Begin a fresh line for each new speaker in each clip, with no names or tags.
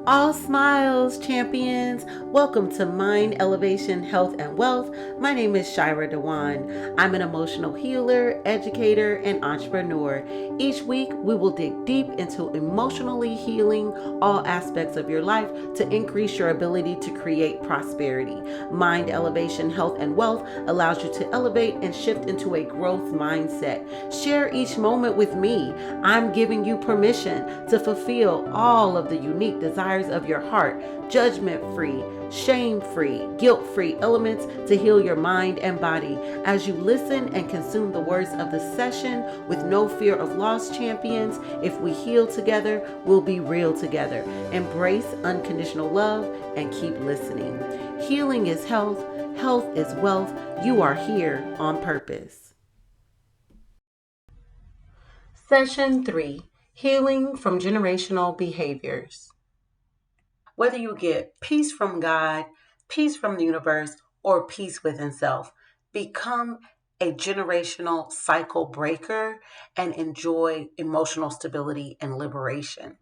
All smiles, champions. Welcome to Mind, Elevation, Health, and Wealth. My name is Shyra DeJuan. I'm an emotional healer, educator, and entrepreneur. Each week, we will dig deep into emotionally healing all aspects of your life to increase your ability to create prosperity. Mind, Elevation, Health, and Wealth allows you to elevate and shift into a growth mindset. Share each moment with me. I'm giving you permission to fulfill all of the unique desires of your heart, judgment free, shame free, guilt free elements to heal your mind and body. As you listen and consume the words of the session with no fear of loss, champions, if we heal together, we'll be real together. Embrace unconditional love and keep listening. Healing is health, health is wealth. You are here on purpose. Session 3, Healing from Generational Behaviors. Whether you get peace from God, peace from the universe, or peace within self, become a generational cycle breaker and enjoy emotional stability and liberation.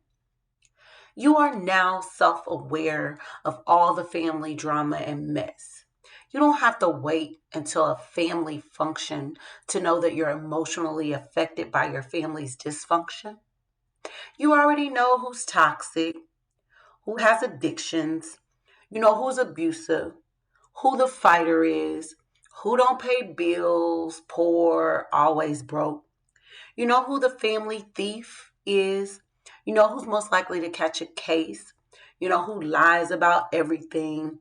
You are now self-aware of all the family drama and mess. You don't have to wait until a family function to know that you're emotionally affected by your family's dysfunction. You already know who's toxic, who has addictions, you know who's abusive, who the fighter is, who don't pay bills, poor, always broke. You know who the family thief is. You know who's most likely to catch a case. You know who lies about everything.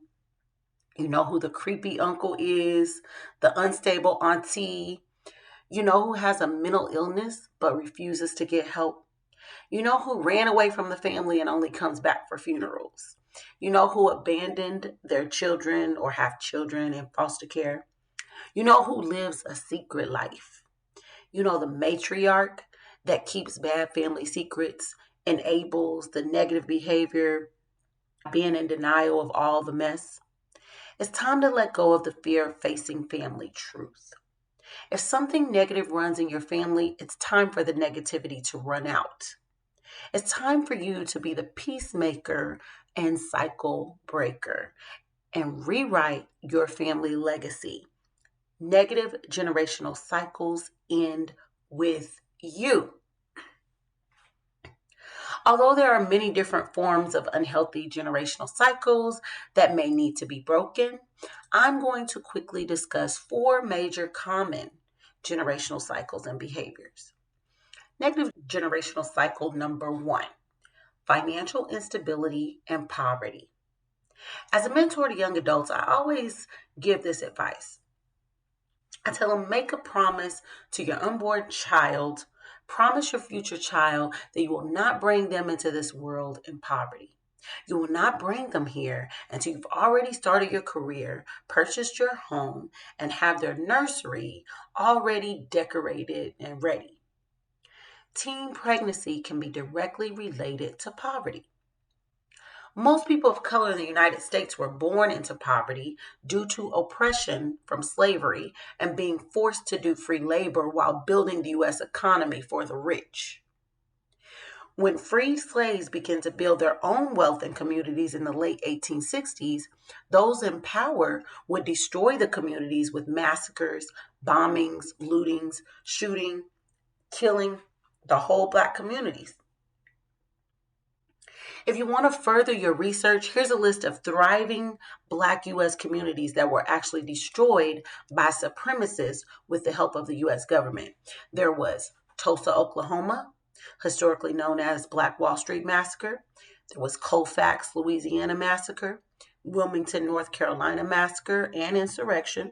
You know who the creepy uncle is, the unstable auntie. You know who has a mental illness but refuses to get help. You know who ran away from the family and only comes back for funerals. You know who abandoned their children or have children in foster care. You know who lives a secret life. You know the matriarch that keeps bad family secrets, enables the negative behavior, being in denial of all the mess. It's time to let go of the fear of facing family truth. If something negative runs in your family, it's time for the negativity to run out. It's time for you to be the peacemaker and cycle breaker and rewrite your family legacy. Negative generational cycles end with you. Although there are many different forms of unhealthy generational cycles that may need to be broken, I'm going to quickly discuss 4 major common generational cycles and behaviors. Negative generational cycle number 1, financial instability and poverty. As a mentor to young adults, I always give this advice. I tell them, make a promise to your unborn child, promise your future child that you will not bring them into this world in poverty. You will not bring them here until you've already started your career, purchased your home, and have their nursery already decorated and ready. Teen pregnancy can be directly related to poverty. Most people of color in the United States were born into poverty due to oppression from slavery and being forced to do free labor while building the U.S. economy for the rich. When freed slaves began to build their own wealth in communities in the late 1860s, those in power would destroy the communities with massacres, bombings, lootings, shooting, killing the whole Black communities. If you want to further your research, here's a list of thriving Black U.S. communities that were actually destroyed by supremacists with the help of the U.S. government. There was Tulsa, Oklahoma, historically known as Black Wall Street Massacre. There was Colfax, Louisiana Massacre, Wilmington, North Carolina Massacre and Insurrection,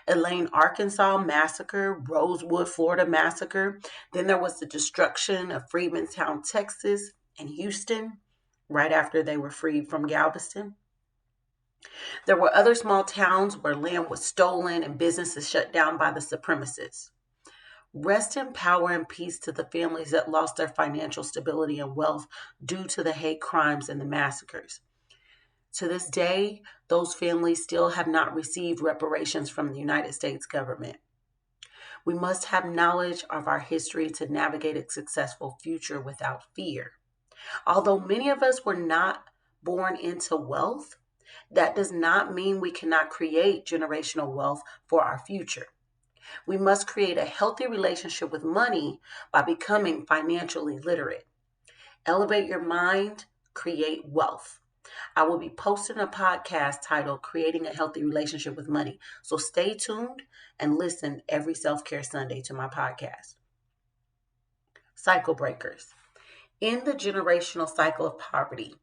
Elaine, Arkansas Massacre, Rosewood, Florida Massacre. Then there was the destruction of Freemantown, Texas, and Houston, right after they were freed from Galveston. There were other small towns where land was stolen and businesses shut down by the supremacists. Rest in power and peace to the families that lost their financial stability and wealth due to the hate crimes and the massacres. To this day, those families still have not received reparations from the United States government. We must have knowledge of our history to navigate a successful future without fear. Although many of us were not born into wealth, that does not mean we cannot create generational wealth for our future. We must create a healthy relationship with money by becoming financially literate. Elevate your mind, create wealth. I will be posting a podcast titled Creating a Healthy Relationship with Money. So stay tuned and listen every self-care Sunday to my podcast. Cycle breakers. In the generational cycle of poverty,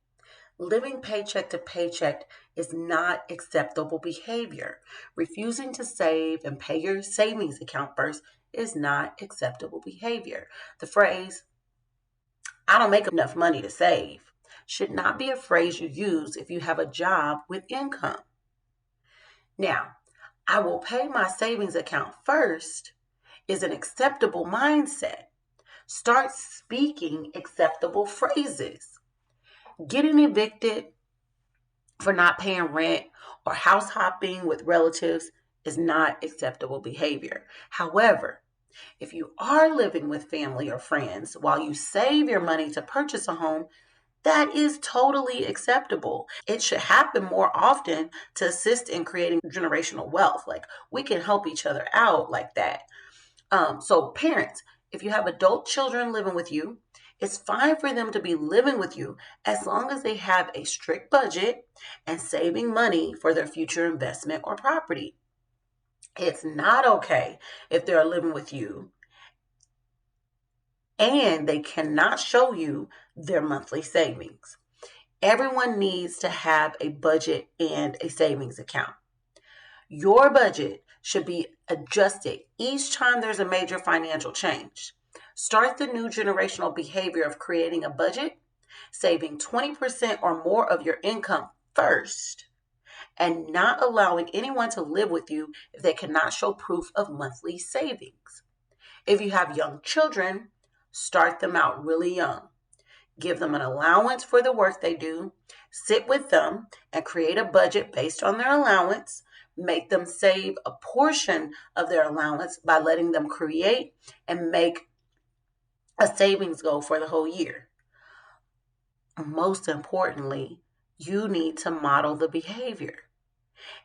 living paycheck to paycheck is not acceptable behavior. Refusing to save and pay your savings account first is not acceptable behavior. The phrase, "I don't make enough money to save," should not be a phrase you use if you have a job with income. Now, "I will pay my savings account first" is an acceptable mindset. Start speaking acceptable phrases. Getting evicted for not paying rent or house hopping with relatives is not acceptable behavior. However, if you are living with family or friends while you save your money to purchase a home, that is totally acceptable. It should happen more often to assist in creating generational wealth. Like, we can help each other out like that. So parents, if you have adult children living with you, it's fine for them to be living with you as long as they have a strict budget and saving money for their future investment or property. It's not okay if they're living with you and they cannot show you their monthly savings. Everyone needs to have a budget and a savings account. Your budget should be adjusted each time there's a major financial change. Start the new generational behavior of creating a budget, saving 20% or more of your income first, and not allowing anyone to live with you if they cannot show proof of monthly savings. If you have young children, start them out really young. Give them an allowance for the work they do. Sit with them and create a budget based on their allowance. Make them save a portion of their allowance by letting them create and make a savings goal for the whole year. Most importantly, you need to model the behavior.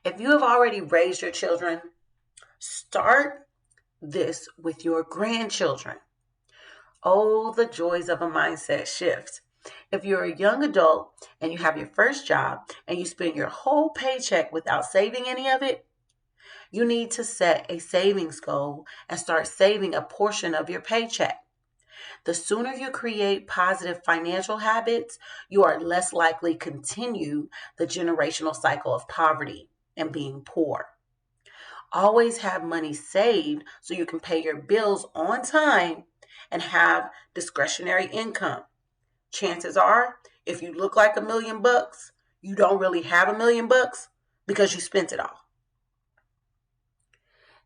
If you have already raised your children, start this with your grandchildren. Oh, the joys of a mindset shift. If you're a young adult and you have your first job and you spend your whole paycheck without saving any of it, you need to set a savings goal and start saving a portion of your paycheck. The sooner you create positive financial habits, you are less likely to continue the generational cycle of poverty and being poor. Always have money saved so you can pay your bills on time and have discretionary income. Chances are, if you look like $1 million, you don't really have $1 million because you spent it all.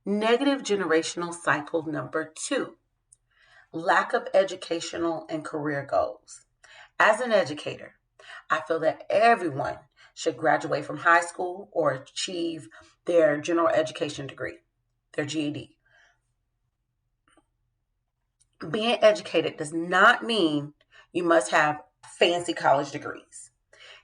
Negative generational cycle number 2, lack of educational and career goals. As an educator, I feel that everyone should graduate from high school or achieve their general education degree, their GED. Being educated does not mean you must have fancy college degrees.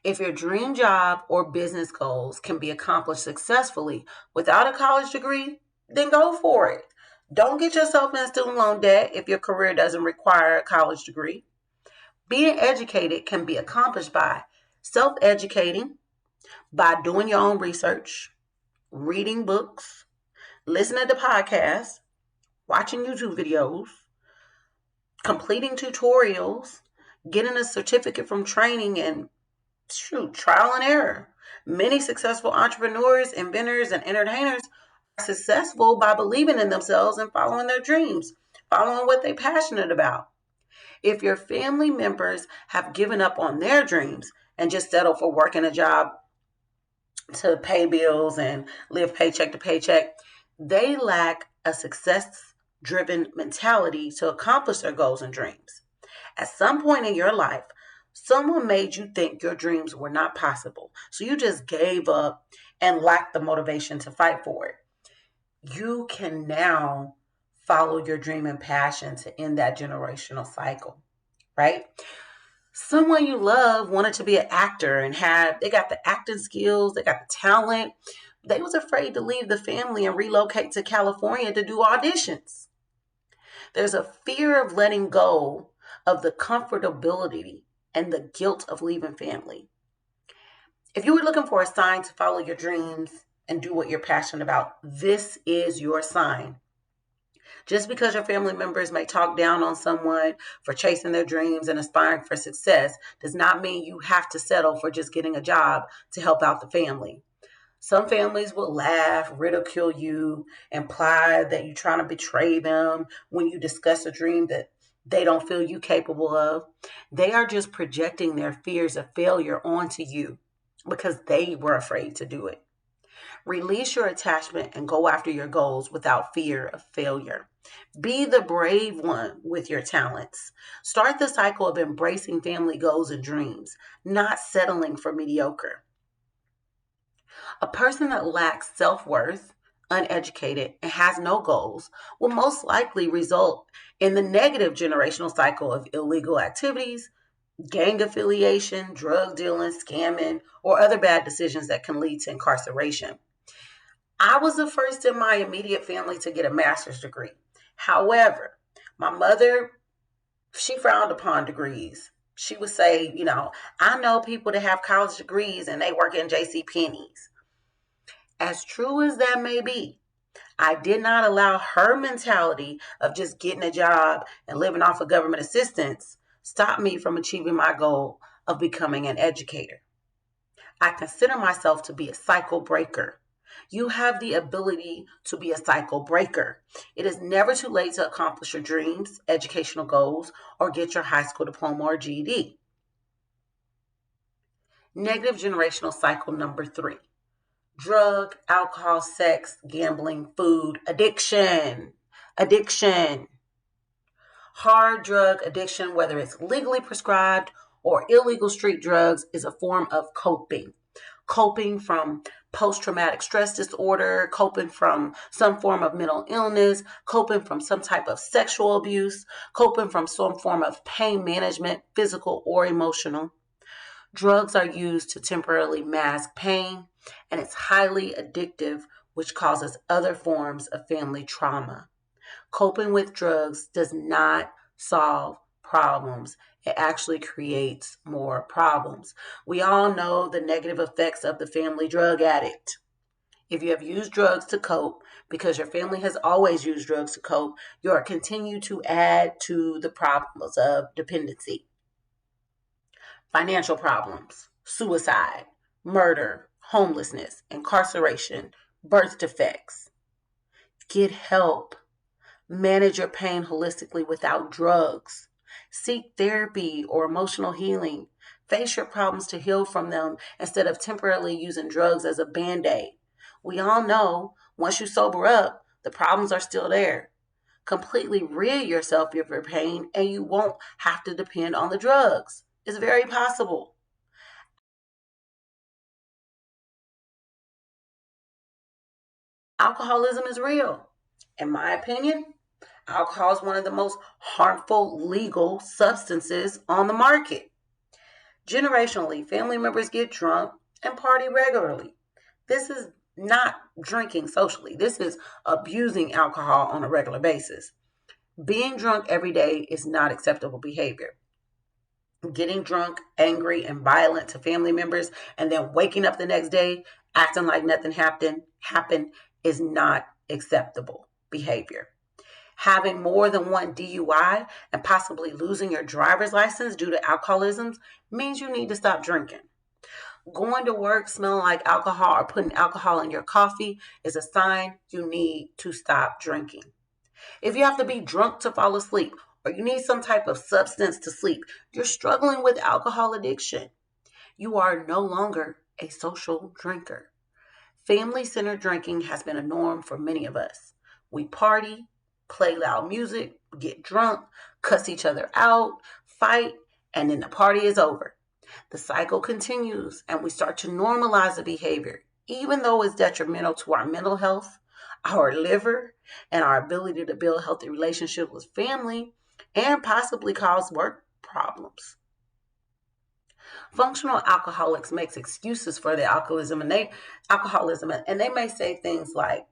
If your dream job or business goals can be accomplished successfully without a college degree, then go for it. Don't get yourself in student loan debt if your career doesn't require a college degree. Being educated can be accomplished by self-educating, by doing your own research, reading books, listening to podcasts, watching YouTube videos, completing tutorials, getting a certificate from training, and trial and error. Many successful entrepreneurs, inventors, and entertainers are successful by believing in themselves and following their dreams, following what they're passionate about. If your family members have given up on their dreams and just settle for working a job to pay bills and live paycheck to paycheck, they lack a success-driven mentality to accomplish their goals and dreams. At some point in your life, someone made you think your dreams were not possible, so you just gave up and lacked the motivation to fight for it. You can now follow your dream and passion to end that generational cycle, right? Someone you love wanted to be an actor and they got the acting skills, they got the talent. They was afraid to leave the family and relocate to California to do auditions. There's a fear of letting go of the comfortability and the guilt of leaving family. If you were looking for a sign to follow your dreams and do what you're passionate about, this is your sign. Just because your family members may talk down on someone for chasing their dreams and aspiring for success does not mean you have to settle for just getting a job to help out the family. Some families will laugh, ridicule you, imply that you're trying to betray them when you discuss a dream that they don't feel you capable of. They are just projecting their fears of failure onto you because they were afraid to do it. Release your attachment and go after your goals without fear of failure. Be the brave one with your talents. Start the cycle of embracing family goals and dreams, not settling for mediocre. A person that lacks self worth, uneducated, and has no goals will most likely result in the negative generational cycle of illegal activities, gang affiliation, drug dealing, scamming, or other bad decisions that can lead to incarceration. I was the first in my immediate family to get a master's degree. However, my mother, she frowned upon degrees. She would say, I know people that have college degrees and they work in J.C. Penney's. As true as that may be, I did not allow her mentality of just getting a job and living off of government assistance stop me from achieving my goal of becoming an educator. I consider myself to be a cycle breaker. You have the ability to be a cycle breaker. It is never too late to accomplish your dreams, educational goals, or get your high school diploma or GED. Negative generational cycle number 3. Drug, alcohol, sex, gambling, food, addiction. Addiction. Hard drug addiction, whether it's legally prescribed or illegal street drugs, is a form of coping. Coping from post-traumatic stress disorder, coping from some form of mental illness, coping from some type of sexual abuse, coping from some form of pain management, physical or emotional. Drugs are used to temporarily mask pain, and it's highly addictive, which causes other forms of family trauma. Coping with drugs does not solve problems. It actually creates more problems. We all know the negative effects of the family drug addict. If you have used drugs to cope, because your family has always used drugs to cope, you are continue to add to the problems of dependency. Financial problems, suicide, murder, homelessness, incarceration, birth defects. Get help. Manage your pain holistically without drugs. Seek therapy or emotional healing. Face your problems to heal from them instead of temporarily using drugs as a band-aid. We all know once you sober up, the problems are still there. Completely rid yourself of your pain and you won't have to depend on the drugs. It's very possible. Alcoholism is real. In my opinion, alcohol is one of the most harmful legal substances on the market. Generationally, family members get drunk and party regularly. This is not drinking socially. This is abusing alcohol on a regular basis. Being drunk every day is not acceptable behavior. Getting drunk, angry, and violent to family members, and then waking up the next day acting like nothing happened is not acceptable behavior. Having more than one DUI and possibly losing your driver's license due to alcoholism means you need to stop drinking. Going to work smelling like alcohol or putting alcohol in your coffee is a sign you need to stop drinking. If you have to be drunk to fall asleep or you need some type of substance to sleep, you're struggling with alcohol addiction. You are no longer a social drinker. Family-centered drinking has been a norm for many of us. We party, play loud music, get drunk, cuss each other out, fight, and then the party is over. The cycle continues and we start to normalize the behavior, even though it's detrimental to our mental health, our liver, and our ability to build healthy relationships with family and possibly cause work problems. Functional alcoholics makes excuses for their alcoholism, and they may say things like,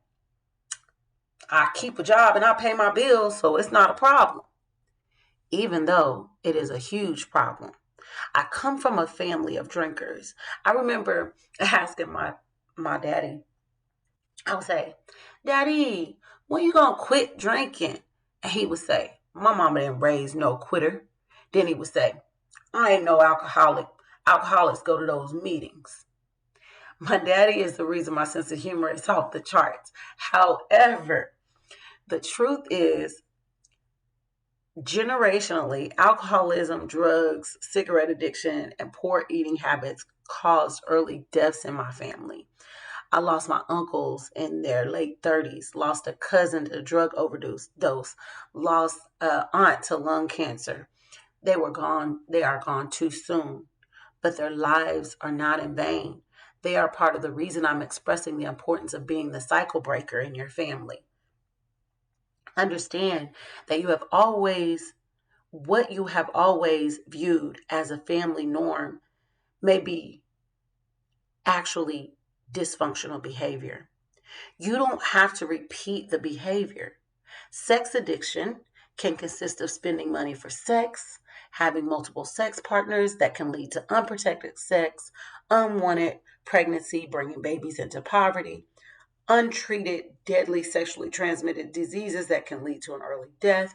I keep a job and I pay my bills, so it's not a problem, even though it is a huge problem. I come from a family of drinkers. I remember asking my daddy, I would say, Daddy, when you gonna quit drinking? And he would say, my mama didn't raise no quitter. Then he would say, I ain't no alcoholic. Alcoholics go to those meetings. My daddy is the reason my sense of humor is off the charts. However, the truth is, generationally, alcoholism, drugs, cigarette addiction, and poor eating habits caused early deaths in my family. I lost my uncles in their late 30s, lost a cousin to drug overdose, lost an aunt to lung cancer. They are gone too soon, but their lives are not in vain. They are part of the reason I'm expressing the importance of being the cycle breaker in your family. Understand that what you have always viewed as a family norm may be actually dysfunctional behavior. You don't have to repeat the behavior. Sex addiction can consist of spending money for sex, having multiple sex partners that can lead to unprotected sex, unwanted pregnancy, bringing babies into poverty, untreated, deadly sexually transmitted diseases that can lead to an early death.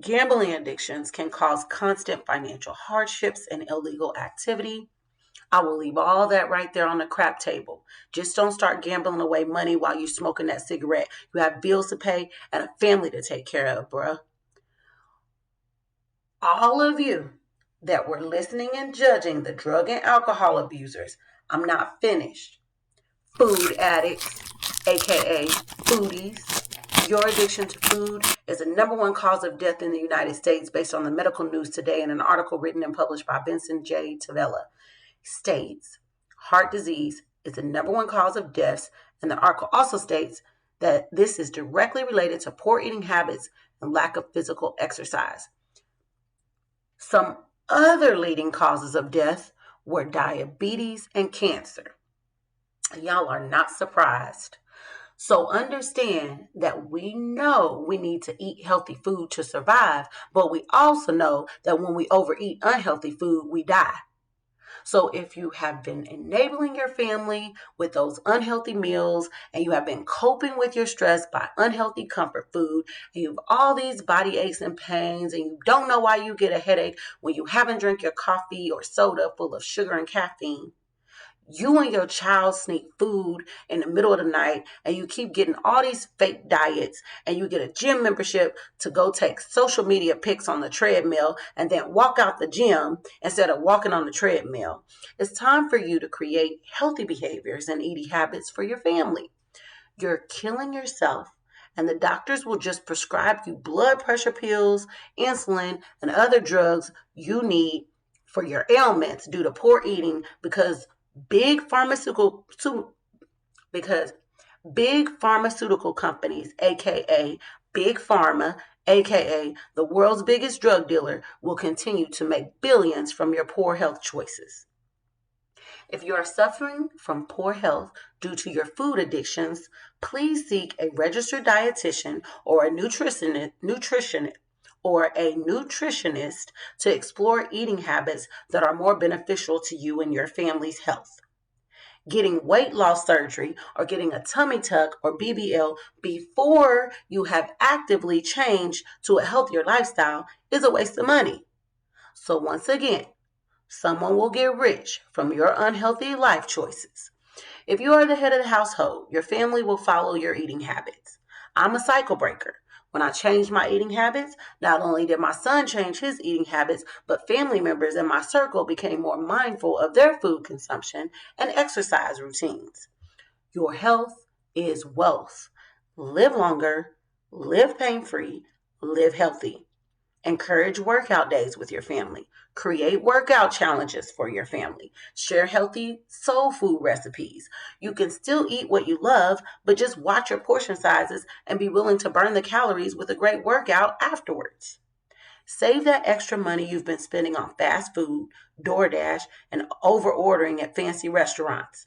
Gambling addictions can cause constant financial hardships and illegal activity. I will leave all that right there on the crap table. Just don't start gambling away money while you're smoking that cigarette. You have bills to pay and a family to take care of, bruh. All of you that were listening and judging the drug and alcohol abusers, I'm not finished. Food addicts, aka foodies, your addiction to food is the number one cause of death in the United States based on the medical news today in an article written and published by Benson J. Tavella. States heart disease is the number one cause of deaths, and the article also states that this is directly related to poor eating habits and lack of physical exercise. Some other leading causes of death were diabetes and cancer. Y'all are not surprised. So understand that we know we need to eat healthy food to survive, but we also know that when we overeat unhealthy food, we die. So if you have been enabling your family with those unhealthy meals and you have been coping with your stress by unhealthy comfort food and you have all these body aches and pains and you don't know why you get a headache when you haven't drank your coffee or soda full of sugar and caffeine, you and your child sneak food in the middle of the night and you keep getting all these fake diets and you get a gym membership to go take social media pics on the treadmill and then walk out the gym instead of walking on the treadmill. It's time for you to create healthy behaviors and eating habits for your family. You're killing yourself, and the doctors will just prescribe you blood pressure pills, insulin, and other drugs you need for your ailments due to poor eating big pharmaceutical because big pharmaceutical companies, aka big pharma, aka the world's biggest drug dealer, will continue to make billions from your poor health choices. If you are suffering from poor health due to your food addictions, please seek a registered dietitian or a nutritionist to explore eating habits that are more beneficial to you and your family's health. Getting weight loss surgery or getting a tummy tuck or BBL before you have actively changed to a healthier lifestyle is a waste of money. So once again, someone will get rich from your unhealthy life choices. If you are the head of the household, your family will follow your eating habits. I'm a cycle breaker. When I changed my eating habits, not only did my son change his eating habits, but family members in my circle became more mindful of their food consumption and exercise routines. Your health is wealth. Live longer, live pain-free, live healthy. Encourage workout days with your family. Create workout challenges for your family. Share healthy soul food recipes. You can still eat what you love, but just watch your portion sizes and be willing to burn the calories with a great workout afterwards. Save that extra money you've been spending on fast food, DoorDash, and over ordering at fancy restaurants.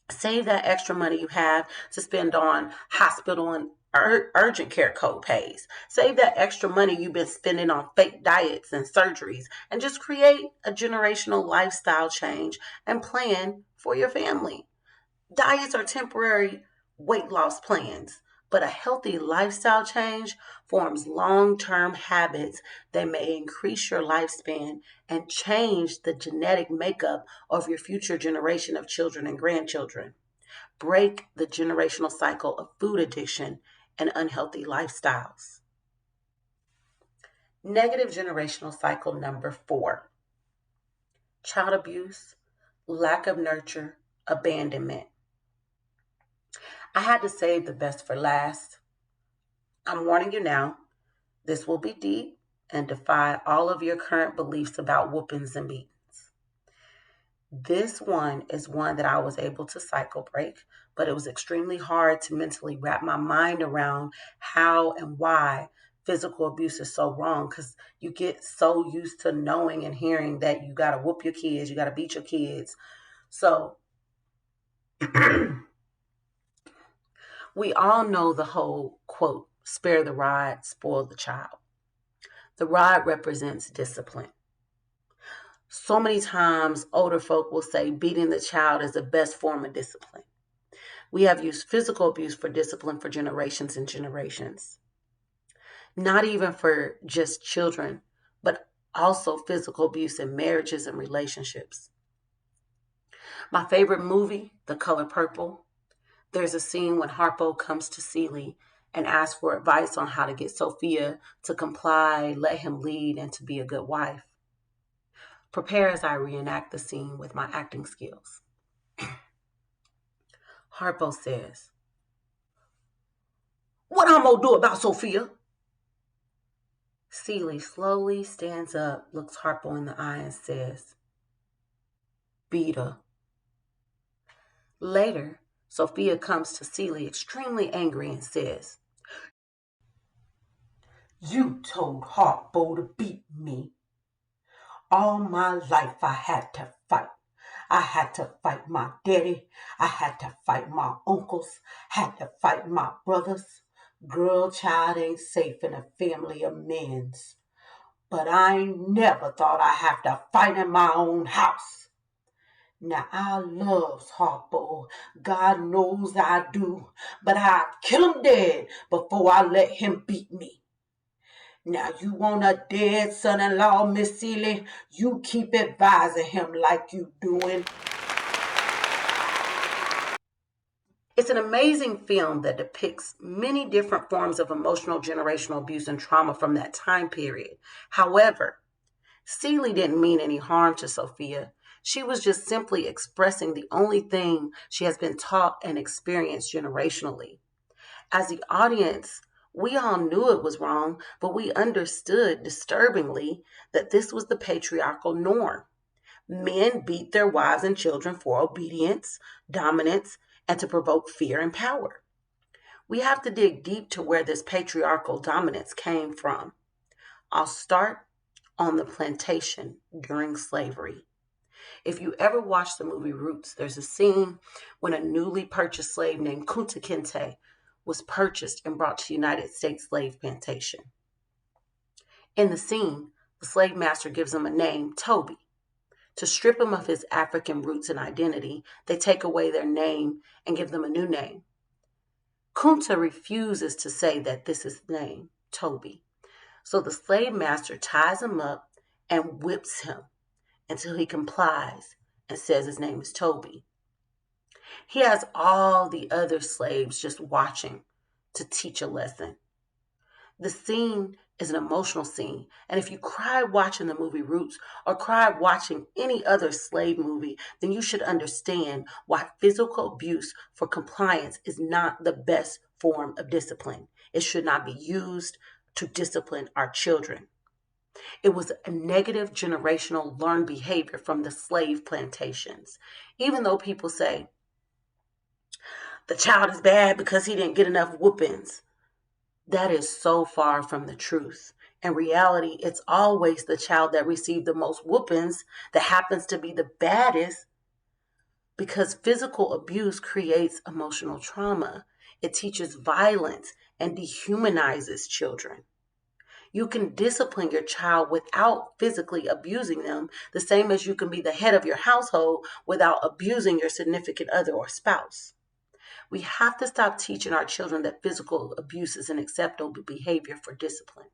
Save that extra money you have to spend on hospital and urgent care co-pays. Save that extra money you've been spending on fake diets and surgeries, and just create a generational lifestyle change and plan for your family. Diets are temporary weight loss plans, but a healthy lifestyle change forms long term habits that may increase your lifespan and change the genetic makeup of your future generation of children and grandchildren. Break the generational cycle of food addiction and unhealthy lifestyles. Negative generational cycle number 4: child abuse, lack of nurture, abandonment. I had to save the best for last. I'm warning you now, this will be deep and defy all of your current beliefs about whoopings and beatings. This one is one that I was able to cycle break, but it was extremely hard to mentally wrap my mind around how and why physical abuse is so wrong, because you get so used to knowing and hearing that you got to whoop your kids, you got to beat your kids. So we all know the whole quote, spare the rod, spoil the child. The rod represents discipline. So many times older folk will say beating the child is the best form of discipline. We have used physical abuse for discipline for generations and generations. Not even for just children, but also physical abuse in marriages and relationships. My favorite movie, The Color Purple, there's a scene when Harpo comes to Celie and asks for advice on how to get Sophia to comply, let him lead, and to be a good wife. Prepare as I reenact the scene with my acting skills. Harpo says, "What I'm gonna do about Sophia?" Celie slowly stands up, looks Harpo in the eye, and says, "Beat her." Later, Sophia comes to Celie extremely angry and says, "You told Harpo to beat me. All my life I had to fight. I had to fight my daddy. I had to fight my uncles. Had to fight my brothers. Girl child ain't safe in a family of men's. But I ain't never thought I have to fight in my own house. Now I loves Harpo. God knows I do. But I'd kill him dead before I let him beat me. Now you want a dead son-in-law, Miss Celie? You keep advising him like you doing." It's an amazing film that depicts many different forms of emotional generational abuse and trauma from that time period. However, Celie didn't mean any harm to Sophia. She was just simply expressing the only thing she has been taught and experienced generationally. As the audience, we all knew it was wrong, but we understood disturbingly that this was the patriarchal norm. Men beat their wives and children for obedience, dominance, and to provoke fear and power. We have to dig deep to where this patriarchal dominance came from. I'll start on the plantation during slavery. If you ever watched the movie Roots, there's a scene when a newly purchased slave named Kunta Kinte was purchased and brought to the United States slave plantation. In the scene, the slave master gives him a name, Toby. To strip him of his African roots and identity, they take away their name and give them a new name. Kunta refuses to say that this is his name, Toby. So the slave master ties him up and whips him until he complies and says his name is Toby. He has all the other slaves just watching to teach a lesson. The scene is an emotional scene, and if you cried watching the movie Roots or cried watching any other slave movie, then you should understand why physical abuse for compliance is not the best form of discipline. It should not be used to discipline our children. It was a negative generational learned behavior from the slave plantations. Even though people say, the child is bad because he didn't get enough whoopings, that is so far from the truth. In reality, it's always the child that received the most whoopings that happens to be the baddest, because physical abuse creates emotional trauma. It teaches violence and dehumanizes children. You can discipline your child without physically abusing them, the same as you can be the head of your household without abusing your significant other or spouse. We have to stop teaching our children that physical abuse is an acceptable behavior for discipline.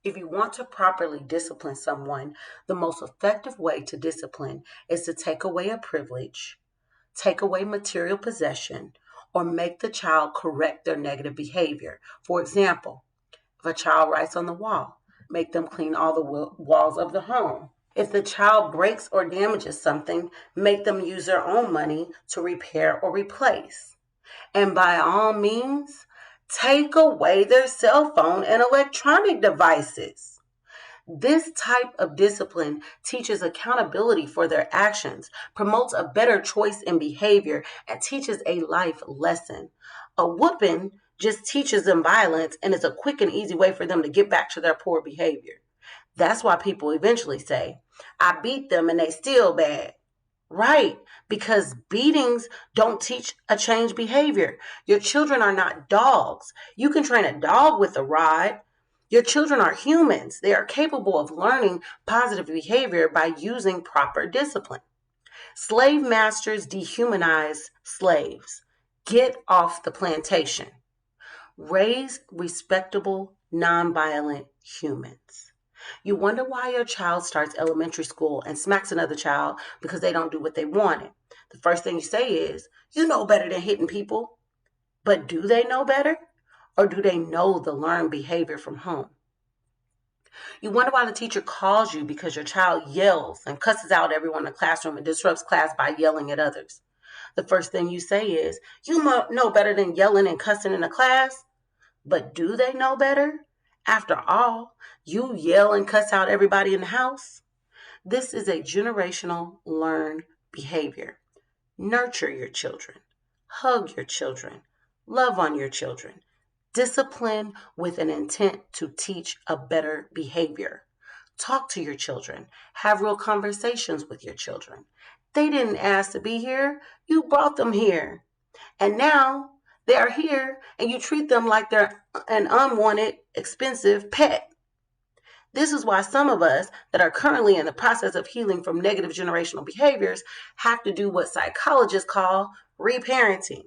If you want to properly discipline someone, the most effective way to discipline is to take away a privilege, take away material possession, or make the child correct their negative behavior. For example, if a child writes on the wall, make them clean all the walls of the home. If the child breaks or damages something, make them use their own money to repair or replace. And by all means, take away their cell phone and electronic devices. This type of discipline teaches accountability for their actions, promotes a better choice in behavior, and teaches a life lesson. A whooping just teaches them violence and is a quick and easy way for them to get back to their poor behavior. That's why people eventually say, I beat them and they still bad. Right, because beatings don't teach a changed behavior. Your children are not dogs. You can train a dog with a rod. Your children are humans. They are capable of learning positive behavior by using proper discipline. Slave masters dehumanize slaves. Get off the plantation. Raise respectable, nonviolent humans. You wonder why your child starts elementary school and smacks another child because they don't do what they wanted. The first thing you say is, you know better than hitting people. But do they know better? Or do they know the learned behavior from home? You wonder why the teacher calls you because your child yells and cusses out everyone in the classroom and disrupts class by yelling at others. The first thing you say is, you know better than yelling and cussing in the class. But do they know better? After all, you yell and cuss out everybody in the house. This is a generational learned behavior. Nurture your children. Hug your children. Love on your children. Discipline with an intent to teach a better behavior. Talk to your children. Have real conversations with your children. They didn't ask to be here. You brought them here. And now they are here and you treat them like they're an unwanted, expensive pet. This is why some of us that are currently in the process of healing from negative generational behaviors have to do what psychologists call reparenting.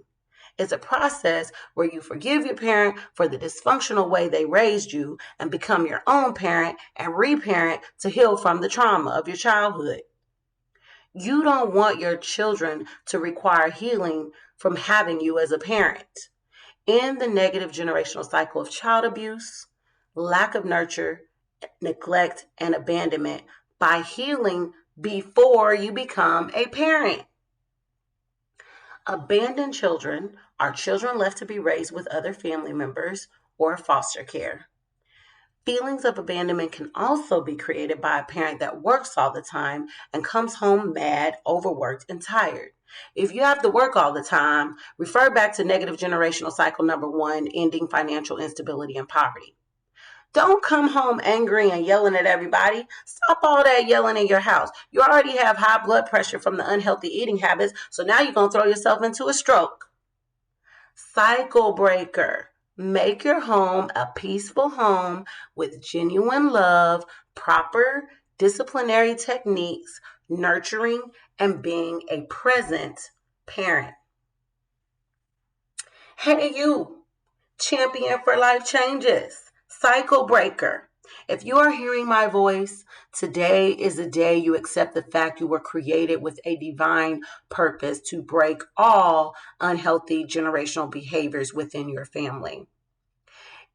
It's a process where you forgive your parent for the dysfunctional way they raised you and become your own parent and reparent to heal from the trauma of your childhood. You don't want your children to require healing from having you as a parent. In the negative generational cycle of child abuse, lack of nurture, neglect, and abandonment, by healing before you become a parent. Abandoned children are children left to be raised with other family members or foster care. Feelings of abandonment can also be created by a parent that works all the time and comes home mad, overworked, and tired. If you have to work all the time, refer back to negative generational cycle number 1, ending financial instability and poverty. Don't come home angry and yelling at everybody. Stop all that yelling in your house. You already have high blood pressure from the unhealthy eating habits, so now you're going to throw yourself into a stroke. Cycle breaker. Make your home a peaceful home with genuine love, proper disciplinary techniques, nurturing, and being a present parent. Hey, you, champion for life changes, cycle breaker. If you are hearing my voice, today is the day you accept the fact you were created with a divine purpose to break all unhealthy generational behaviors within your family.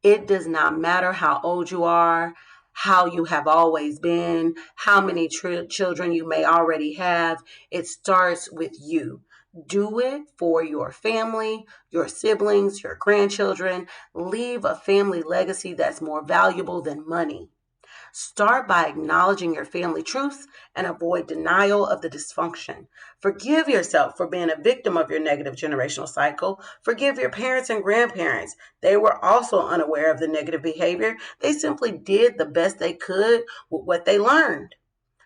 It does not matter how old you are, how you have always been, how many children you may already have. It starts with you. Do it for your family, your siblings, your grandchildren. Leave a family legacy that's more valuable than money. Start by acknowledging your family truths and avoid denial of the dysfunction. Forgive yourself for being a victim of your negative generational cycle. Forgive your parents and grandparents. They were also unaware of the negative behavior. They simply did the best they could with what they learned.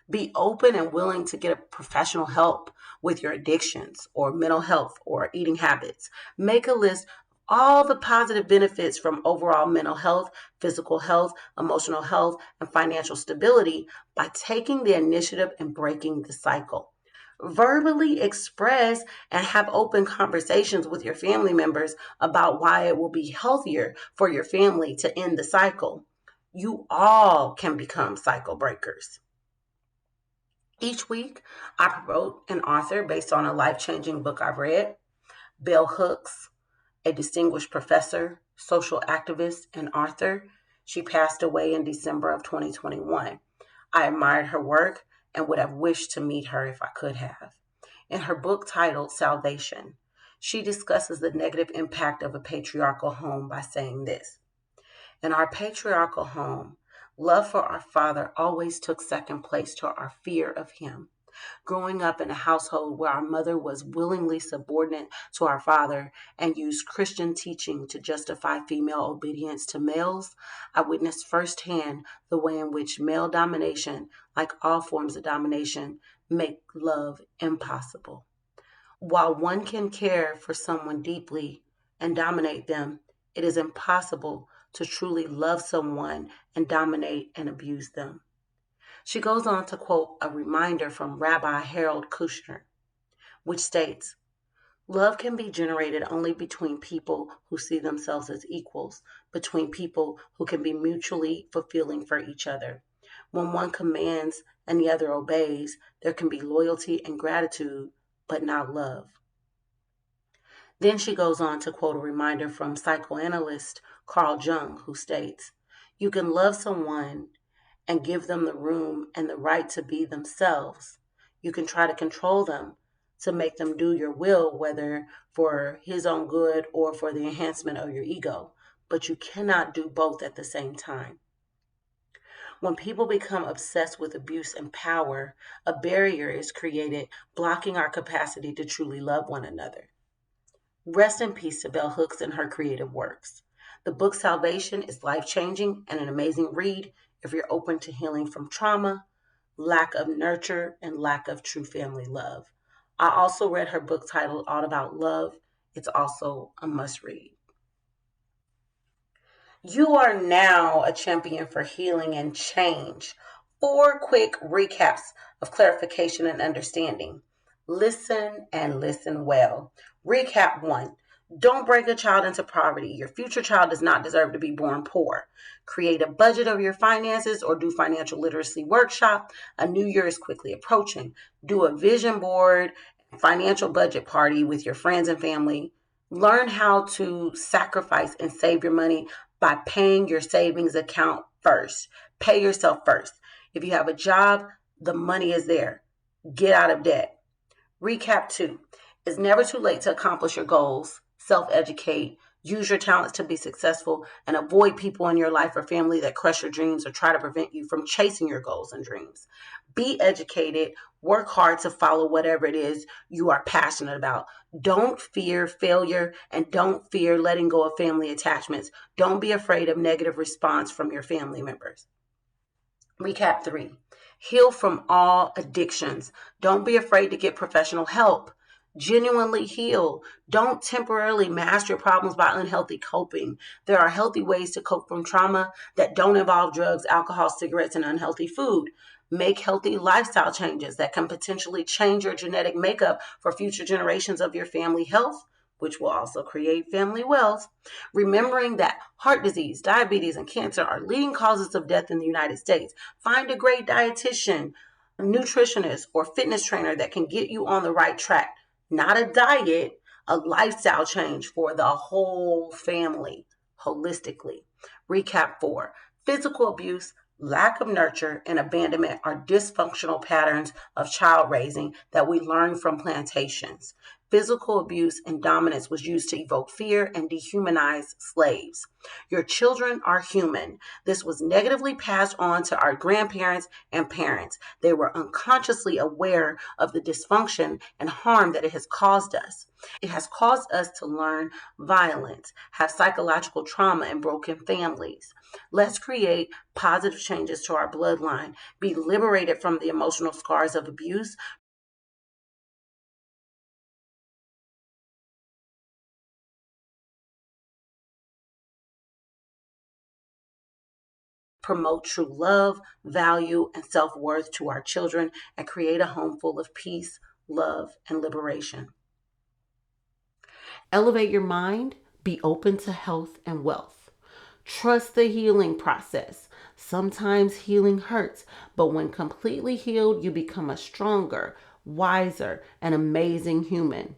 Be open and willing to get professional help with your addictions or mental health or eating habits. Make a list of all the positive benefits from overall mental health, physical health, emotional health, and financial stability by taking the initiative and breaking the cycle. Verbally express and have open conversations with your family members about why it will be healthier for your family to end the cycle. You all can become cycle breakers. Each week, I promote an author based on a life-changing book I've read. Bell Hooks, a distinguished professor, social activist, and author. She passed away in December of 2021. I admired her work and would have wished to meet her if I could have. In her book titled Salvation, she discusses the negative impact of a patriarchal home by saying this: in our patriarchal home, love for our father always took second place to our fear of him. Growing up in a household where our mother was willingly subordinate to our father and used Christian teaching to justify female obedience to males, I witnessed firsthand the way in which male domination, like all forms of domination, make love impossible. While one can care for someone deeply and dominate them, it is impossible to truly love someone and dominate and abuse them. She goes on to quote a reminder from Rabbi Harold Kushner, which states, love can be generated only between people who see themselves as equals, between people who can be mutually fulfilling for each other. When one commands and the other obeys, there can be loyalty and gratitude, but not love. Then she goes on to quote a reminder from psychoanalyst Carl Jung, who states, you can love someone and give them the room and the right to be themselves. You can try to control them to make them do your will, whether for his own good or for the enhancement of your ego, but you cannot do both at the same time. When people become obsessed with abuse and power, a barrier is created, blocking our capacity to truly love one another. Rest in peace to Bell Hooks and her creative works. The book Salvation is life-changing and an amazing read if you're open to healing from trauma, lack of nurture, and lack of true family love. I also read her book titled All About Love. It's also a must-read. You are now a champion for healing and change. 4 quick recaps of clarification and understanding. Listen and listen well. Recap 1. Don't break a child into poverty. Your future child does not deserve to be born poor. Create a budget of your finances or do financial literacy workshop. A new year is quickly approaching. Do a vision board, financial budget party with your friends and family. Learn how to sacrifice and save your money by paying your savings account first. Pay yourself first. If you have a job, the money is there. Get out of debt. Recap 2. It's never too late to accomplish your goals. Self-educate. Use your talents to be successful and avoid people in your life or family that crush your dreams or try to prevent you from chasing your goals and dreams. Be educated. Work hard to follow whatever it is you are passionate about. Don't fear failure and don't fear letting go of family attachments. Don't be afraid of negative response from your family members. Recap 3. Heal from all addictions. Don't be afraid to get professional help. Genuinely heal. Don't temporarily mask your problems by unhealthy coping. There are healthy ways to cope from trauma that don't involve drugs, alcohol, cigarettes, and unhealthy food. Make healthy lifestyle changes that can potentially change your genetic makeup for future generations of your family health, which will also create family wealth. Remembering that heart disease, diabetes, and cancer are leading causes of death in the United States. Find a great dietitian, nutritionist, or fitness trainer that can get you on the right track. Not a diet, a lifestyle change for the whole family, holistically. Recap 4. Physical abuse, lack of nurture, and abandonment are dysfunctional patterns of child raising that we learn from plantations. Physical abuse and dominance was used to evoke fear and dehumanize slaves. Your children are human. This was negatively passed on to our grandparents and parents. They were unconsciously aware of the dysfunction and harm that it has caused us. It has caused us to learn violence, have psychological trauma, and broken families. Let's create positive changes to our bloodline, be liberated from the emotional scars of abuse, promote true love, value, and self worth to our children, and create a home full of peace, love, and liberation. Elevate your mind, be open to health and wealth. Trust the healing process. Sometimes healing hurts, but when completely healed, you become a stronger, wiser, and amazing human.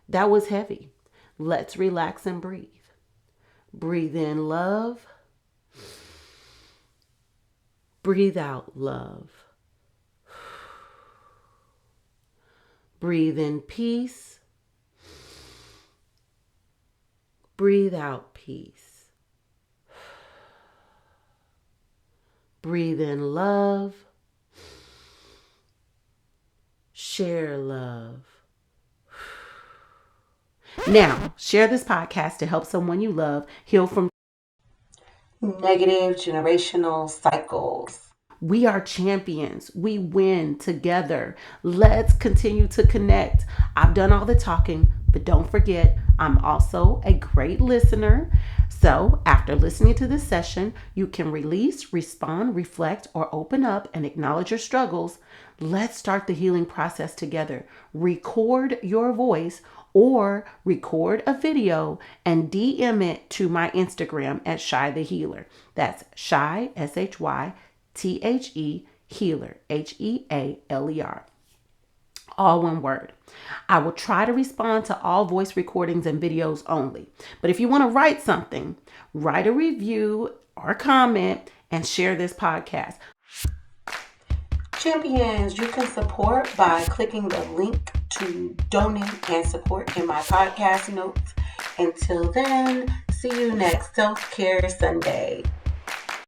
That was heavy. Let's relax and breathe. Breathe in love. Breathe out love. Breathe in peace. Breathe out peace. Breathe in love. Share love. Now, share this podcast to help someone you love heal from negative generational cycles. We are champions. We win together. Let's continue to connect. I've done all the talking, but don't forget, I'm also a great listener. So, after listening to this session, you can release, respond, reflect, or open up and acknowledge your struggles. Let's start the healing process together. Record your voice or record a video and DM it to my Instagram at ShyTheHealer. That's Shy, ShyThe Healer, Healer. All one word. I will try to respond to all voice recordings and videos only. But if you want to write something, write a review or comment and share this podcast. Champions, you can support by clicking the link to donate and support in my podcast notes. Until then, see you next Self-Care Sunday.